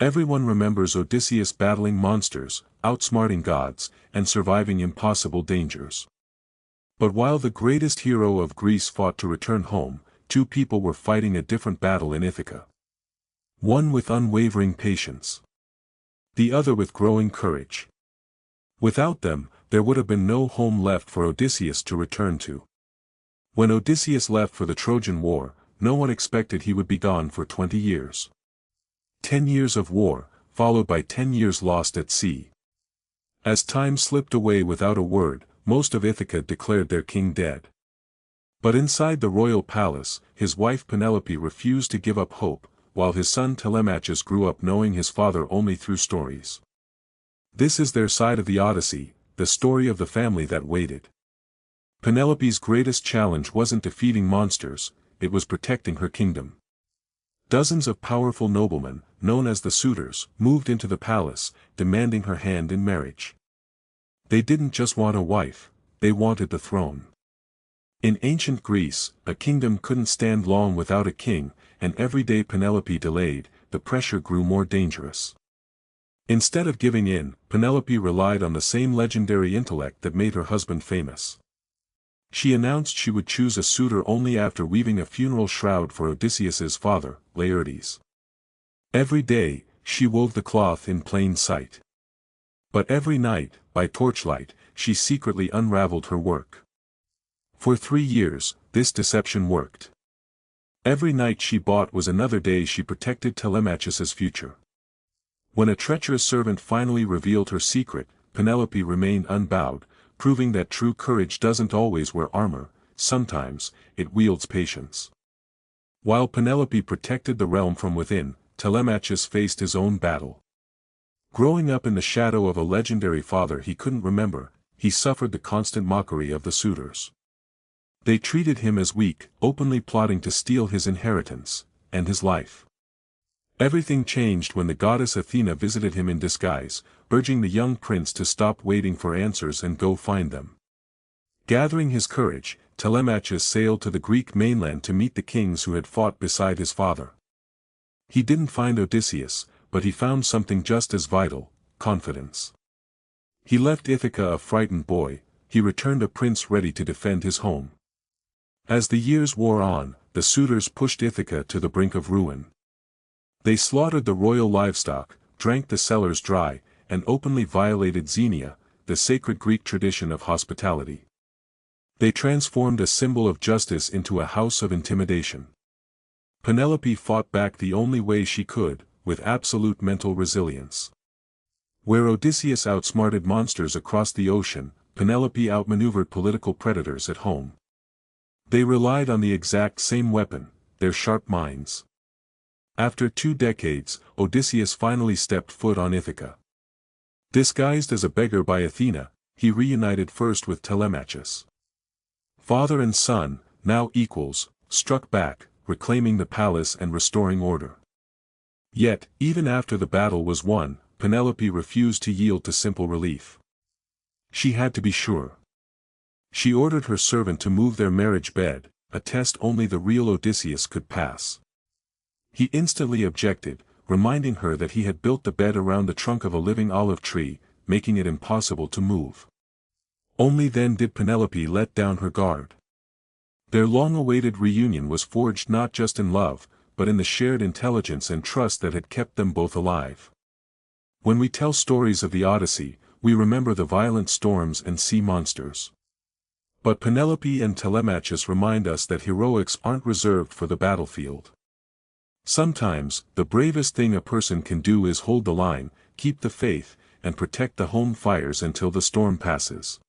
Everyone remembers Odysseus battling monsters, outsmarting gods, and surviving impossible dangers. But while the greatest hero of Greece fought to return home, two people were fighting a different battle in Ithaca. One with unwavering patience. The other with growing courage. Without them, there would have been no home left for Odysseus to return to. When Odysseus left for the Trojan War, no one expected he would be gone for 20 years. 10 years of war, followed by 10 years lost at sea. As time slipped away without a word, most of Ithaca declared their king dead. But inside the royal palace, his wife Penelope refused to give up hope, while his son Telemachus grew up knowing his father only through stories. This is their side of the Odyssey, the story of the family that waited. Penelope's greatest challenge wasn't defeating monsters, it was protecting her kingdom. Dozens of powerful noblemen, known as the suitors, moved into the palace, demanding her hand in marriage. They didn't just want a wife, they wanted the throne. In ancient Greece, a kingdom couldn't stand long without a king, and every day Penelope delayed, the pressure grew more dangerous. Instead of giving in, Penelope relied on the same legendary intellect that made her husband famous. She announced she would choose a suitor only after weaving a funeral shroud for Odysseus's father, Laertes. Every day, she wove the cloth in plain sight. But every night, by torchlight, she secretly unraveled her work. For 3 years, this deception worked. Every night she bought was another day she protected Telemachus's future. When a treacherous servant finally revealed her secret, Penelope remained unbowed, proving that true courage doesn't always wear armor, sometimes, it wields patience. While Penelope protected the realm from within, Telemachus faced his own battle. Growing up in the shadow of a legendary father he couldn't remember, he suffered the constant mockery of the suitors. They treated him as weak, openly plotting to steal his inheritance, and his life. Everything changed when the goddess Athena visited him in disguise, urging the young prince to stop waiting for answers and go find them. Gathering his courage, Telemachus sailed to the Greek mainland to meet the kings who had fought beside his father. He didn't find Odysseus, but he found something just as vital, confidence. He left Ithaca a frightened boy, he returned a prince ready to defend his home. As the years wore on, the suitors pushed Ithaca to the brink of ruin. They slaughtered the royal livestock, drank the cellars dry, and openly violated Xenia, the sacred Greek tradition of hospitality. They transformed a symbol of justice into a house of intimidation. Penelope fought back the only way she could, with absolute mental resilience. Where Odysseus outsmarted monsters across the ocean, Penelope outmaneuvered political predators at home. They relied on the exact same weapon, their sharp minds. After 2 decades, Odysseus finally stepped foot on Ithaca. Disguised as a beggar by Athena, he reunited first with Telemachus. Father and son, now equals, struck back, reclaiming the palace and restoring order. Yet, even after the battle was won, Penelope refused to yield to simple relief. She had to be sure. She ordered her servant to move their marriage bed, a test only the real Odysseus could pass. He instantly objected, reminding her that he had built the bed around the trunk of a living olive tree, making it impossible to move. Only then did Penelope let down her guard. Their long-awaited reunion was forged not just in love, but in the shared intelligence and trust that had kept them both alive. When we tell stories of the Odyssey, we remember the violent storms and sea monsters. But Penelope and Telemachus remind us that heroics aren't reserved for the battlefield. Sometimes, the bravest thing a person can do is hold the line, keep the faith, and protect the home fires until the storm passes.